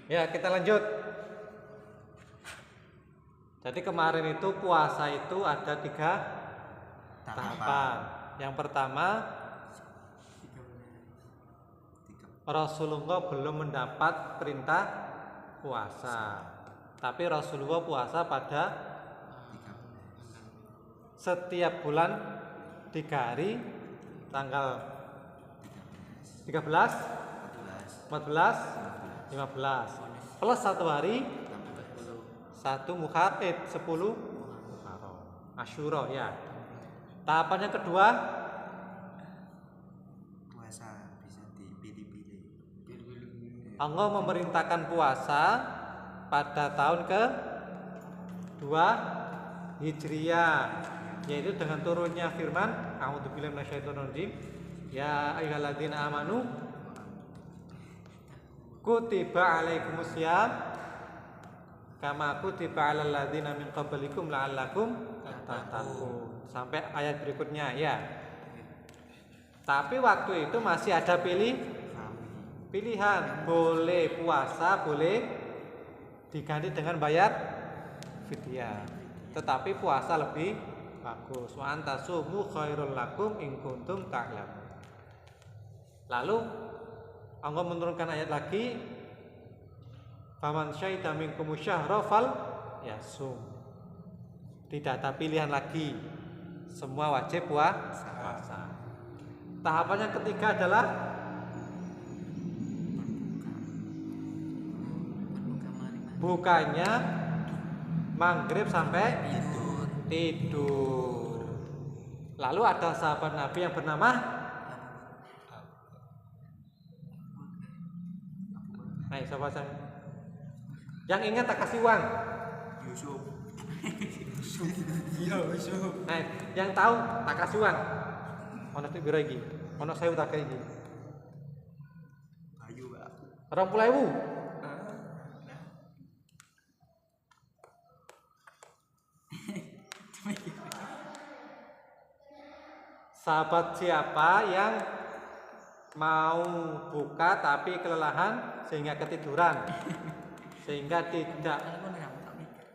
Ya, kita lanjut. Jadi kemarin itu puasa itu ada 3 tahapan. Yang pertama, Rasulullah belum mendapat perintah puasa. Tapi Rasulullah puasa pada setiap bulan 3 hari, tanggal 13, 14, 15 plus 1 hari 1 Muharram, 10 Muharram, Asyura ya. Tahapan yang kedua, puasa bisa dipilih-pilih. Allah memerintahkan puasa pada tahun ke-2 Hijriah, yaitu dengan turunnya firman A'udzubillahi minasyaitonirrajim, ya ayyuhalladzina amanu kutiba alaikumusiyam kama kutiba alal ladzina min qablikum la'allakum tattaqun, sampai ayat berikutnya ya. Tapi waktu itu masih ada pilihan, boleh puasa, boleh diganti dengan bayar fidyah. Tetapi puasa lebih bagus. Wa antasumu khairul lakum in kuntum ta'lamun. Lalu Allah menurunkan ayat lagi, faman syahida minkum syahra fal yasum. Tidak ada pilihan lagi, semua wajib puasa. Tahapan yang ketiga adalah bukanya maghrib sampai tidur. Lalu ada sahabat Nabi yang bernama siapa yang ingat tak kasih uang? Yusuf. Yang tahu tak kasih uang. Ono tuh biro iki. Ono saya tak kayak iki. Ayo, Pak. 20.000. Sahabat siapa yang mau buka tapi kelelahan sehingga ketiduran, sehingga tidak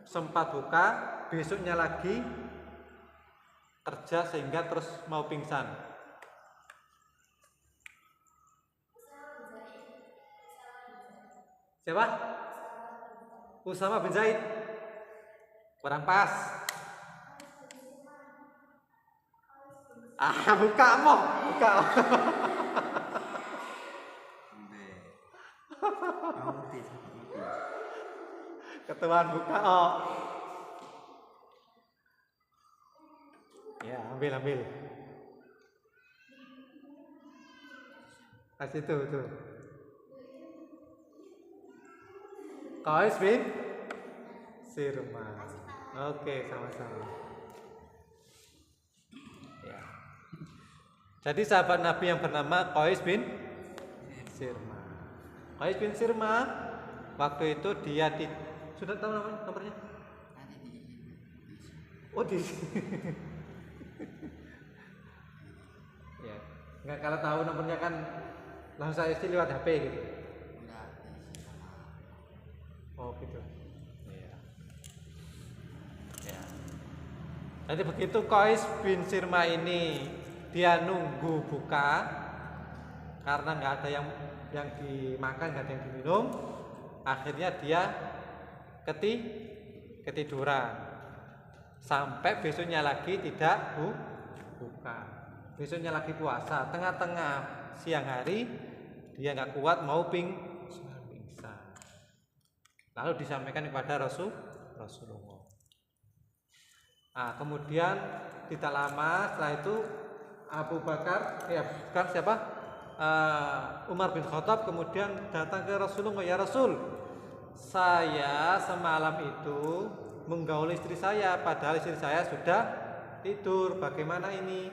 sempat buka, besoknya lagi kerja sehingga terus mau pingsan? Siapa? Usama bin Zaid. Kurang pas. Buka. Ketuaan buka. Ya, ambil. Kasih tuh. Qais bin Sirma. Oke, sama-sama. Ya. Jadi sahabat Nabi yang bernama Qais bin Sirma. Qais bin Sirma waktu itu dia sudah tahu nomornya? Oh di ya. Nggak, kalau tahu nomornya kan langsung saya isi lewat HP gitu. Oh gitu. Ya. Jadi begitu Qais bin Sirma ini dia nunggu buka karena nggak ada yang dimakan, nggak ada yang diminum, akhirnya dia ketiduran sampai besoknya lagi tidak buka, besoknya lagi puasa. Tengah-tengah siang hari dia nggak kuat mau pingsan, lalu disampaikan kepada Rasulullah. Nah, kemudian tidak lama setelah itu Abu Bakar, bukan siapa? Umar bin Khattab kemudian datang ke Rasulullah, ya Rasul, saya semalam itu menggauli istri saya, padahal istri saya sudah tidur, bagaimana ini?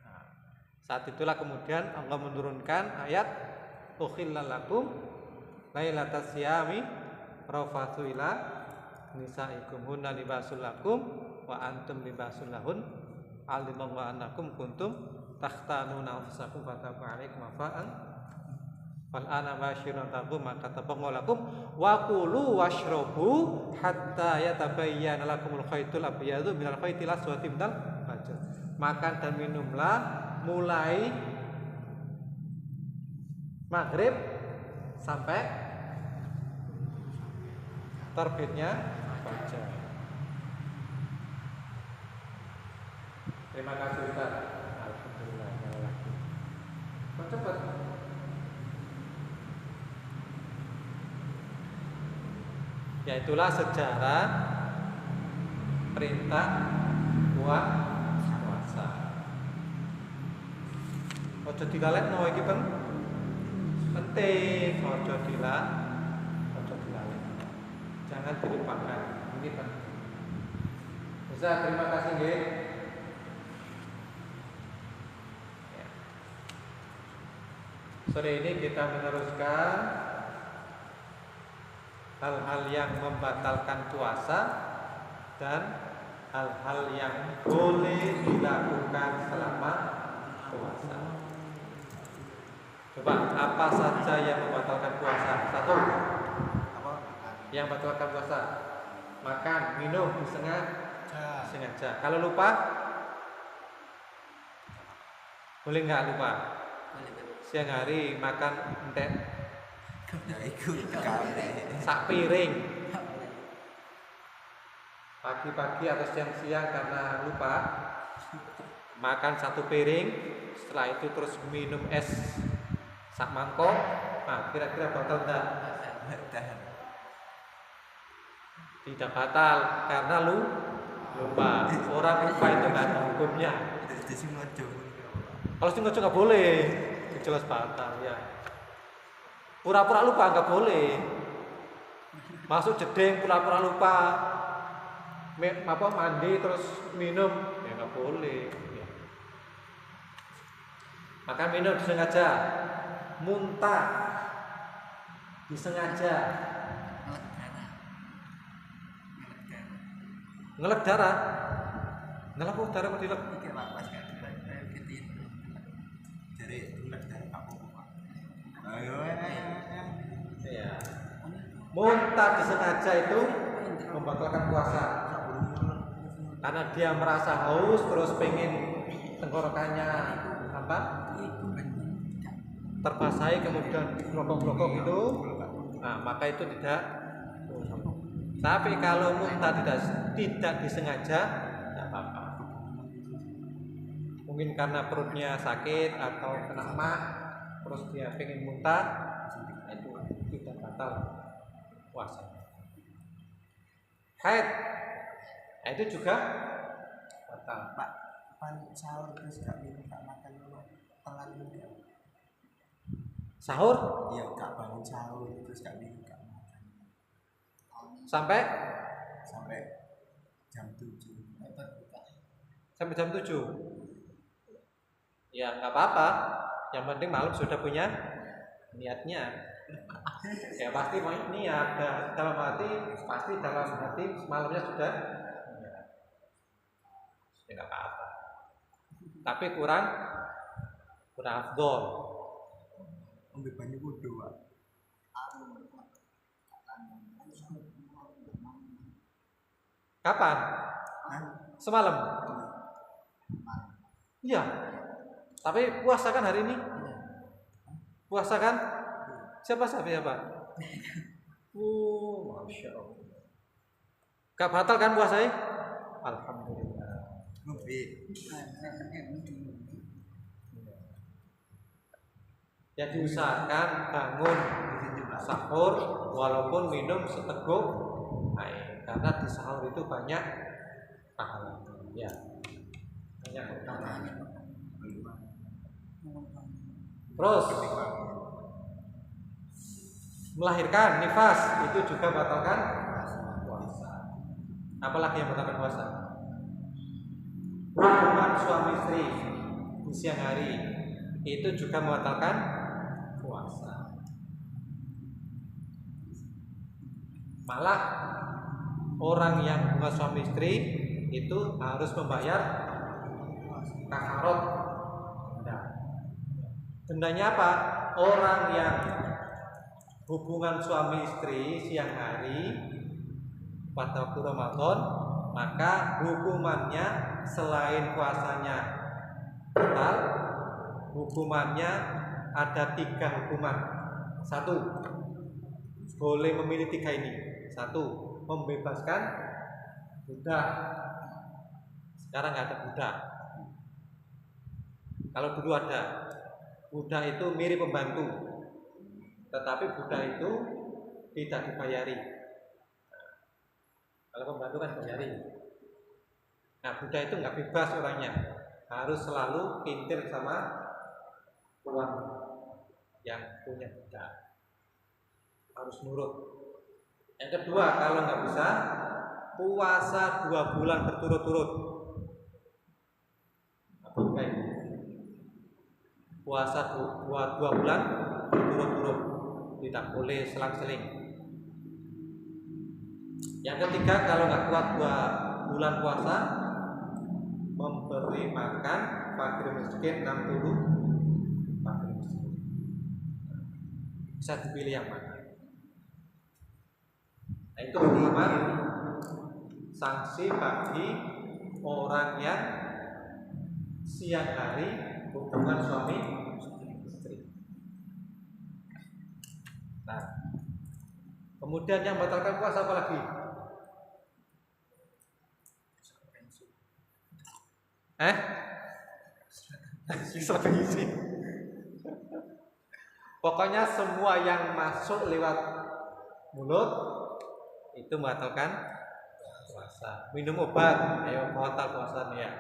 Nah, saat itulah kemudian Allah menurunkan ayat ukhillal lakum lailatas siyami rafathu ila nisaikum hunna libasul lakum wa antum libasul lahun alimallahu annakum kuntum takhtanuna anfusakum fataba alaikum afaan Fal ana basyirun taqum maka tabaqalakum wa kulu washrabu hatta yatabayyana lakumul khaytul abyadu minal khaytil aswadi minal fajr. Makan dan minumlah mulai maghrib sampai terbitnya fajar. Terima kasih Ustaz. Alhamdulillah lagi. Kok cepat? Ya itulah sejarah perintah puasa. Ojo dilalekno iki penting, ojo dilalek. Jangan dilupakan. Ini penting. Ustaz, terima kasih nggih. Sore ini kita meneruskan hal-hal yang membatalkan puasa dan hal-hal yang boleh dilakukan selama puasa. Coba apa saja yang membatalkan puasa? Satu, yang membatalkan puasa: makan, minum disengaja. Kalau lupa, boleh nggak lupa? Siang hari makan entek sak piring, pagi-pagi atau siang-siang karena lupa makan satu piring, setelah itu terus minum es sak mangkok. Nah, kira-kira batal enggak? Tidak batal karena lupa. Orang lupa itu nggak ada hukumnya. Kalau sengaja nggak boleh, jelas batal ya. Pura-pura lupa nggak boleh. Masuk jeding pura-pura lupa. Mandi terus minum ya nggak boleh. Ya. Makan minum disengaja, muntah disengaja, ngelek darah, kok darah dilek. Ya. Muntah disengaja itu membatalkan puasa karena dia merasa haus terus pengen tenggorokannya terbasahi kemudian blokok-blokok itu, nah maka itu tidak. Tapi kalau muntah tidak disengaja tidak apa-apa. Mungkin karena perutnya sakit atau kena emah terus dia pengen muntah, itu tidak batal puasa. Haid, itu juga batal. Pak, sahur terus gak minum, gak makan telan juga. Sahur? Iya, gak bangun sahur terus gak minum, gak makan. Sampai jam 7. Sampai jam 7. Ya nggak apa-apa. Yang penting malam sudah punya niatnya. Ya pasti niat dalam hati, malamnya sudah. Ya nggak apa-apa. Tapi kurang afdol. Ambil banyak wudu, Pak. Kapan? Semalam. Iya. Tapi puasa kan hari ini? Puasa kan? Siapa? Masya Allah. Gak batal kan puasanya? Alhamdulillah. Ya diusahakan bangun sahur walaupun minum seteguk air, karena di sahur itu banyak pahala. Ya, banyak pahala. Terus melahirkan nifas itu juga batalkan puasa. Apalagi yang batalkan puasa? Hubungan suami istri di siang hari itu juga membatalkan puasa. Malah orang yang hubungan suami istri itu harus membayar kafarat. Dendanya apa? Orang yang hubungan suami istri siang hari pada waktu Ramadan, maka hukumannya selain puasanya batal, hukumannya ada 3 hukuman. 1, boleh memilih 3 ini. 1, membebaskan budak. Sekarang nggak ada budak. Kalau dulu ada, budak itu mirip pembantu, tetapi budak itu tidak dibayari. Kalau pembantu kan dibayari. Nah, budak itu nggak bebas orangnya, harus selalu pintir sama tuan yang punya budak, harus nurut. Yang kedua, kalau nggak bisa, puasa 2 bulan berturut-turut. Apa kayak puasa 2 bulan berturut-turut, tidak boleh selang-seling. Yang ketiga, kalau nggak kuat 2 bulan puasa, memberi makan fakir miskin 60 fakir miskin. Bisa dipilih yang mana. Nah, itu hukuman sanksi bagi orang yang siang hari hubungan suami istri. Nah, kemudian yang batalkan puasa apa lagi? Serpenisi. Pokoknya semua yang masuk lewat mulut itu membatalkan puasa. Minum obat, ayo batal puasanya ya.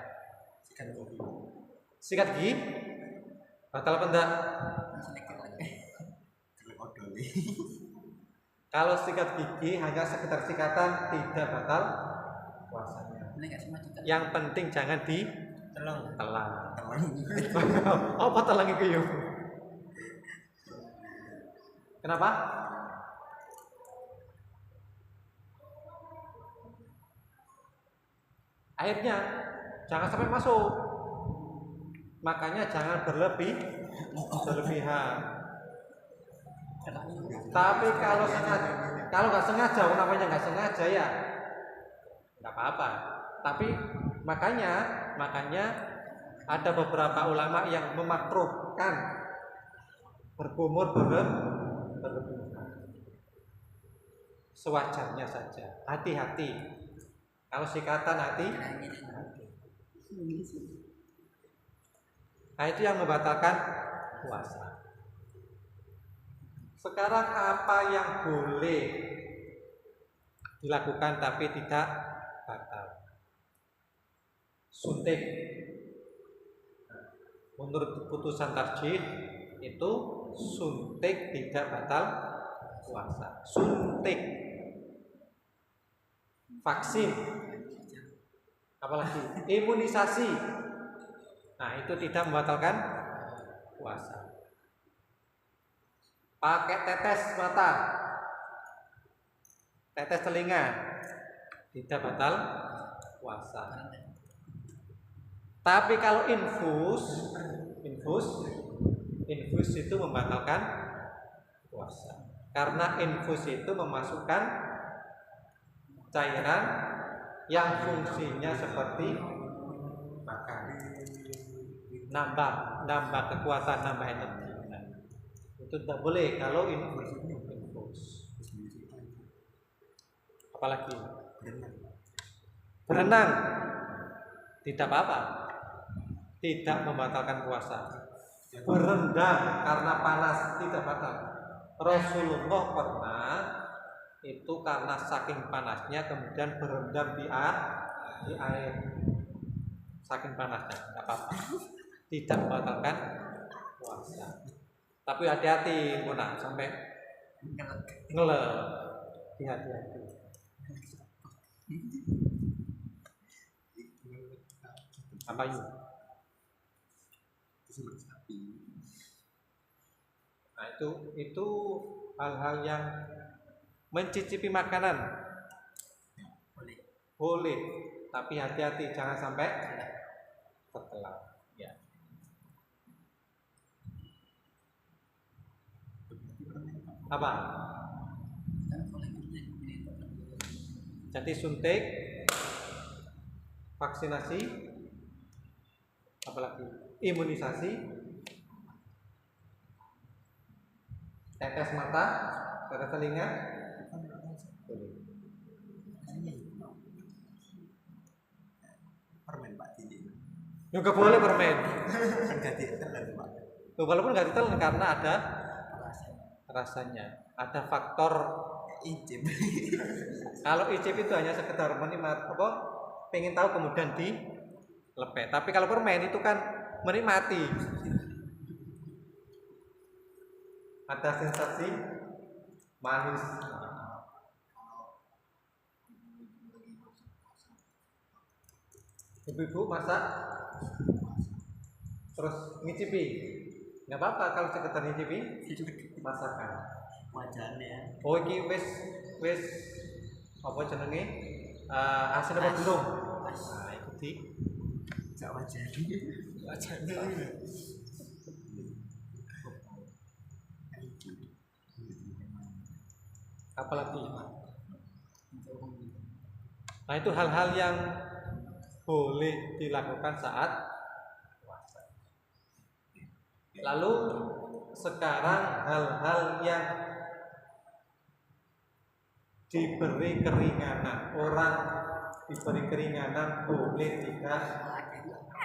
Sikat gigi batal apa enggak? Kalau sikat gigi hanya sekedar sikatan, tidak batal puasanya. Yang penting jangan ditelan. Apa telang itu yuk? Kenapa? Airnya jangan sampai masuk. Makanya jangan berlebihan. Tapi kalau nggak sengaja, namanya nggak sengaja ya, nggak apa-apa. Tapi makanya ada beberapa ulama yang memakruhkan berkumur berlebihan. Sewajarnya saja. Hati-hati. Kalau sikatan hati. Nah, itu yang membatalkan puasa. Sekarang apa yang boleh dilakukan tapi tidak batal? Suntik. Menurut putusan tarjih itu suntik tidak batal puasa. Suntik, vaksin, apalagi imunisasi. Nah, itu tidak membatalkan puasa. Pakai tetes mata, tetes telinga, tidak batal puasa. Tapi kalau infus itu membatalkan puasa. Karena infus itu memasukkan cairan yang fungsinya seperti makan, nambah kekuatan, nambah energi. Itu tidak boleh kalau infus. Apalagi berenang tidak apa-apa, tidak membatalkan puasa. Berendam karena panas tidak batal. Rasulullah pernah itu karena saking panasnya kemudian berendam di air. Saking panasnya, tidak apa-apa, tidak membatalkan puasa. Tapi hati-hati, Mona, sampai ngelek. Hati-hati. Apa itu? Nah, itu hal-hal yang mencicipi makanan boleh, tapi hati-hati jangan sampai tertelan. Ya. Apa? Kan kalau ini Jadi suntik, vaksinasi, apalagi imunisasi, tetes mata, tetes telinga, boleh. permen Pak Didi. Juga boleh permen. Enggak ditelan Pak. Walaupun nggak ditelan karena ada Rasanya rasanya, ada faktor. icip. Kalau icip itu hanya sekedar menikmati apa, pengen tahu kemudian dilepet. Tapi kalau permen itu kan menikmati. Ada sensasi manis. Ibu-ibu masak terus ngicipi, nggak apa-apa kalau sekedar ngicipi masakan. Wajahnya Oh iki wis apa jenenge asin apa belum? Nah itu di jak wajahnya apalagi. Nah itu hal-hal yang boleh dilakukan saat puasa. Lalu sekarang hal-hal yang diberi keringanan, orang diberi keringanan boleh tidak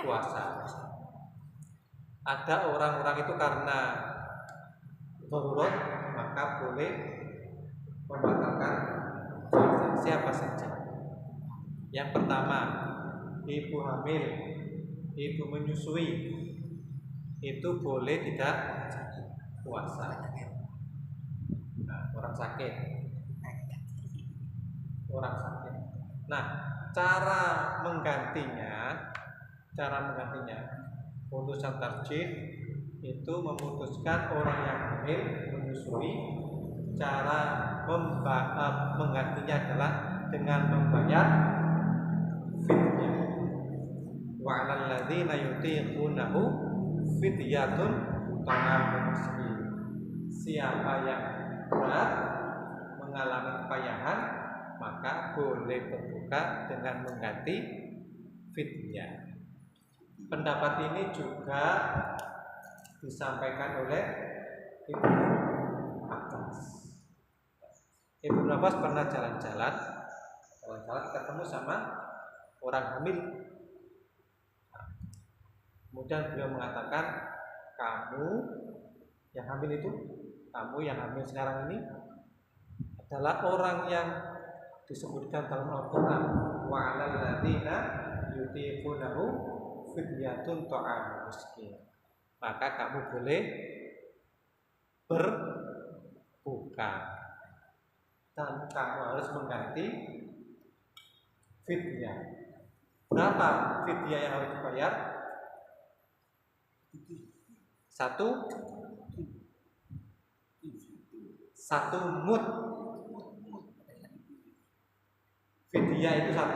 puasa. Ada orang-orang itu karena darurat maka boleh membatalkan puasa. Siapa saja? Yang pertama, ibu hamil, ibu menyusui, itu boleh tidak puasa. Nah, orang sakit. Nah, cara menggantinya putusan tarjih itu memutuskan orang yang hamil menyusui, cara menggantinya adalah dengan membayar fidyah. Wa 'alal ladzina yutiqunahu fidyatun ta'amu miskin. Siapa yang berat mengalami kepayahan maka boleh berbuka dengan mengganti fidyah. Pendapat ini juga disampaikan oleh Ibnu Abbas. Ibnu Abbas pernah jalan-jalan ketemu sama orang hamil. Kemudian beliau mengatakan, kamu yang hamil sekarang ini adalah orang yang disebutkan dalam Al-Quran, wa 'alal ladzina yutiqunahu fidyatun ta'amu miskin. Maka kamu boleh berbuka dan kamu harus mengganti fidyah. Berapa fidyah yang harus dibayar? Satu mud. Fidyah itu 1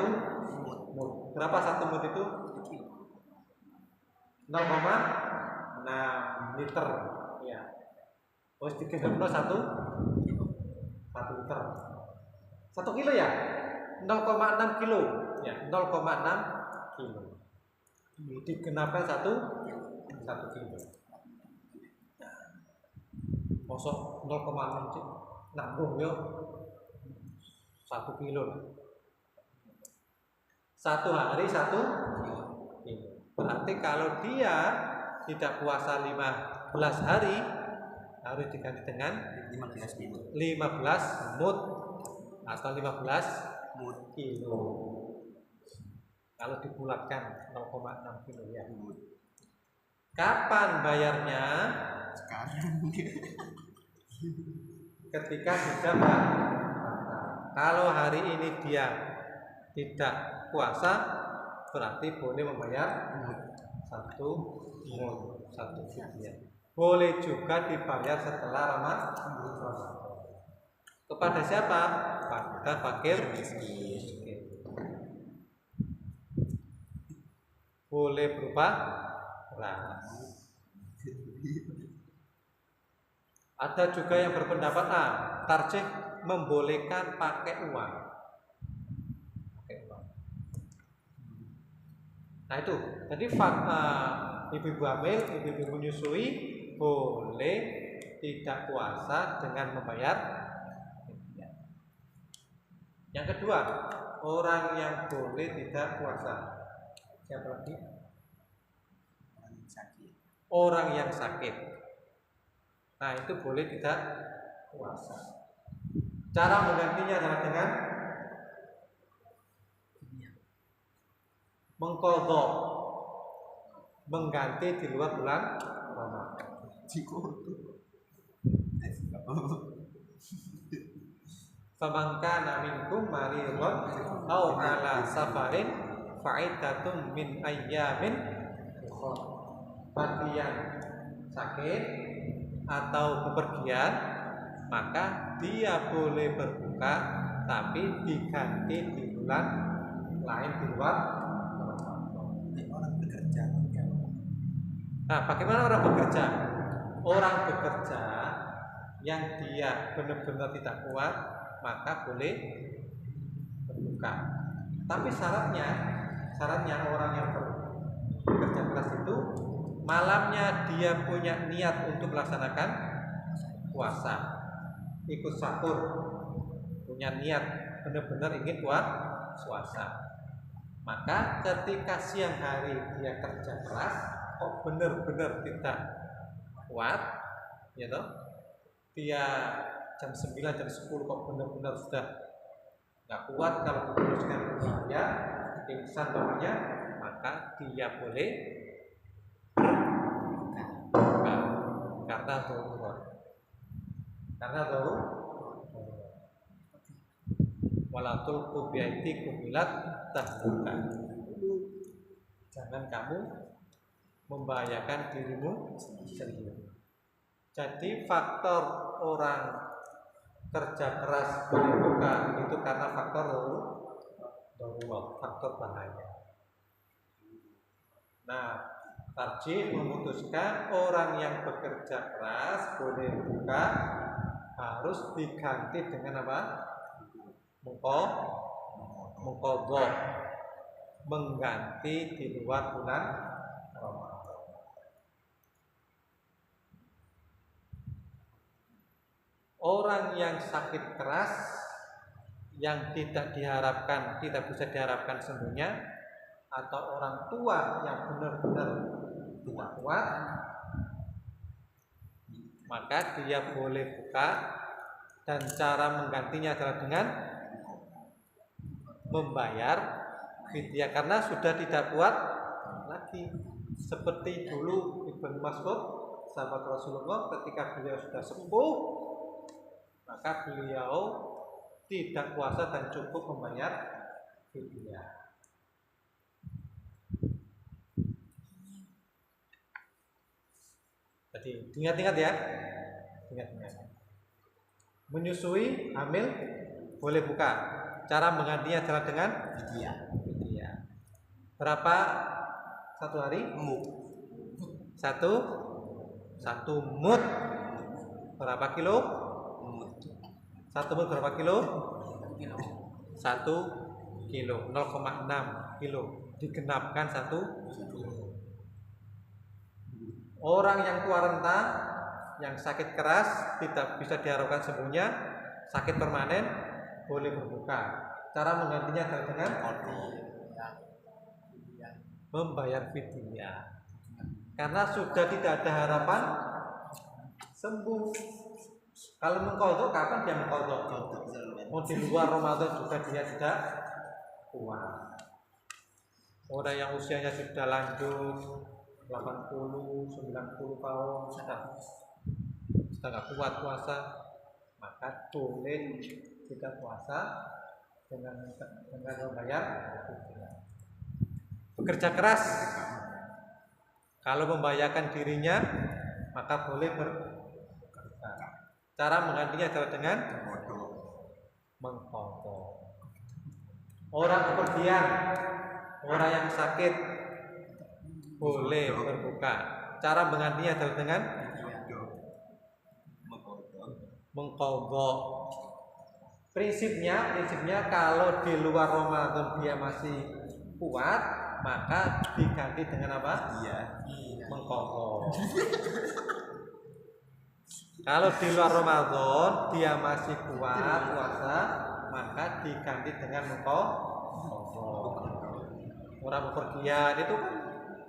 mud. Berapa 1 mud itu? 0,6 liter. Ya. Terus dikira 1 liter. 1 kilo ya? 0,6 kilo. Ya, 0,6 kilo. Digenapkan 1 kilo. Mosok 0,6 sih. Nanggung yo. 1 kilo. 1 hari 1 kilo. Berarti kalau dia tidak puasa 15 hari harus diganti dengan 15 mud atau 15 mud kilo. Kalau dibulatkan 0,6 kilo ya. Kapan bayarnya? sekarang. Ketika sudah batal. Kalau hari ini dia tidak puasa, berarti boleh membayar 1 mud, 1 fidyah. Boleh juga dibayar setelah Ramadan. Kepada siapa? Pada fakir miskin. Boleh berupa beras Ada juga yang berpendapat tarjih membolehkan pakai uang. Nah itu, jadi ibu-ibu hamil, ibu-ibu menyusui boleh tidak puasa dengan membayar fidyah. Yang kedua, orang yang boleh tidak puasa. Siapa lagi? Orang yang sakit. Nah itu boleh tidak puasa. Cara menggantinya adalah dengan mengqadha, mengganti di luar bulan Ramadan. Famangkana minkum maridun aw ala safarin fa'iddatun min ayyamin ukhra. Bagi yang sakit atau bepergian, maka dia boleh berbuka tapi diganti di bulan lain di luar orang bekerja. Nah, bagaimana orang bekerja? Orang bekerja yang dia benar-benar tidak kuat, maka boleh berbuka. Tapi syaratnya orang yang bekerja keras itu malamnya dia punya niat untuk melaksanakan puasa, ikut sahur, punya niat benar-benar ingin puasa. Maka ketika siang hari dia kerja keras, kok benar-benar tidak kuat, ya toh? Dia jam 9, jam 10 kok benar-benar sudah nggak kuat, kalau meneruskan bahaya, pingsan namanya, maka dia boleh karena darurat. Walatul kubiaikum bilat tahluka. Jangan kamu membahayakan dirimu sendiri. Jadi faktor orang kerja keras boleh buka itu karena faktor darurat, faktor bahaya. Nah, tarjih memutuskan orang yang bekerja keras boleh buka harus diganti dengan apa? Mengqadha, mengganti di luar bulan Ramadan. Orang yang sakit keras yang tidak bisa diharapkan sembuhnya, atau orang tua yang benar-benar tidak kuat, maka dia boleh buka, dan cara menggantinya adalah dengan membayar fidyah karena sudah tidak kuat lagi. Seperti dulu Ibnu Mas'ud, sahabat Rasulullah, ketika beliau sudah sembuh, maka beliau tidak puasa dan cukup membayar fidyah. Jadi ingat-ingat ya, ingat-ingat. Menyusui, hamil, boleh buka. Cara menggantinya adalah dengan fidyah. Berapa satu hari? Satu mud. Berapa kilo? Satu mud berapa kilo? 1 kilo. 0,6 kilo digenapkan 1 kilo. Orang yang tua renta, yang sakit keras, tidak bisa diharapkan sembuhnya, sakit permanen, boleh berbuka. Cara menggantinya adalah dengan membayar fidyah. Karena sudah tidak ada harapan sembuh. Kalau mengqadha, kapan dia mengqadha? Mau di luar Ramadan juga dia tidak kuat. Orang yang usianya sudah lanjut 80, 90 tahun sudah nggak kuat puasa, maka boleh tidak puasa dengan membayar fidyah. Bekerja keras, kalau membahayakan dirinya, maka boleh berbuka. Cara menggantinya adalah dengan mengqadha. Orang bepergian, orang yang sakit, boleh berbuka. Cara menggantinya adalah dengan mengqadha. Prinsipnya kalau di luar Ramadan dia masih kuat, maka diganti dengan apa? Iya. Mengqadha. Kalau di luar Ramadan dia masih kuat puasa, maka diganti dengan mengqadha. Orang bepergian itu kan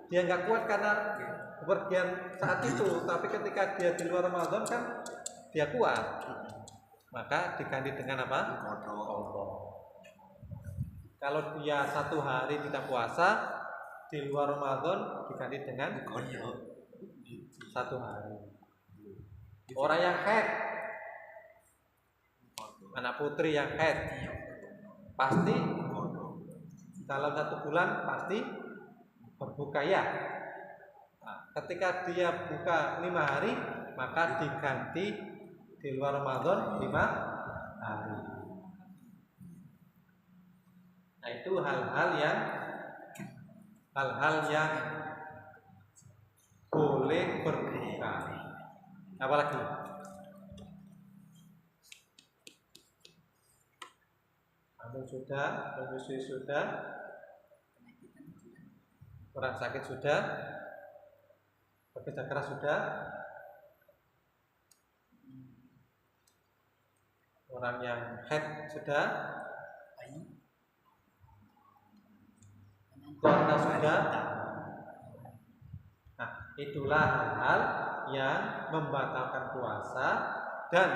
dia nggak kuat karena bepergian saat itu, tapi ketika dia di luar Ramadan kan dia kuat, maka diganti dengan apa? Qadha. Kalau dia 1 hari tidak puasa di luar Ramadan diganti dengan Qadha. 1 hari. Orang yang haid, anak putri yang haid, pasti dalam 1 bulan pasti berbuka ya. Nah, ketika dia buka 5 hari, maka diganti di luar Ramadan 5 hari. Nah, itu hal-hal yang boleh berbuka. Apalagi? Hamil sudah, menyusui sudah, orang sakit sudah, bekerja keras sudah, orang yang haid sudah, keluarga sudah. Nah, itulah hal-hal yang membatalkan puasa dan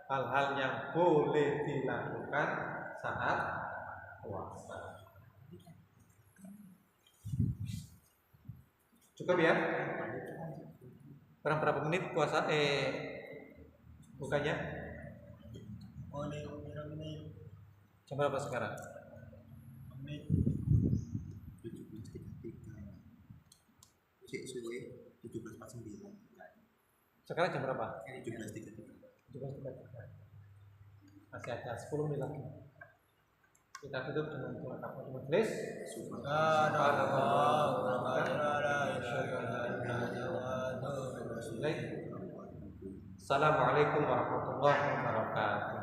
hal-hal yang boleh dilakukan saat puasa. Cukup ya? Kurang berapa menit puasa? Bukannya? Jam berapa sekarang? Menit 17.33. Cek suwe 17.49. Sekarang jam berapa? 17.33. 17.33. Masih ada 10 menit lagi. Kita tutup dengan doa kafaratul majelis. Assalamualaikum warahmatullahi wabarakatuh.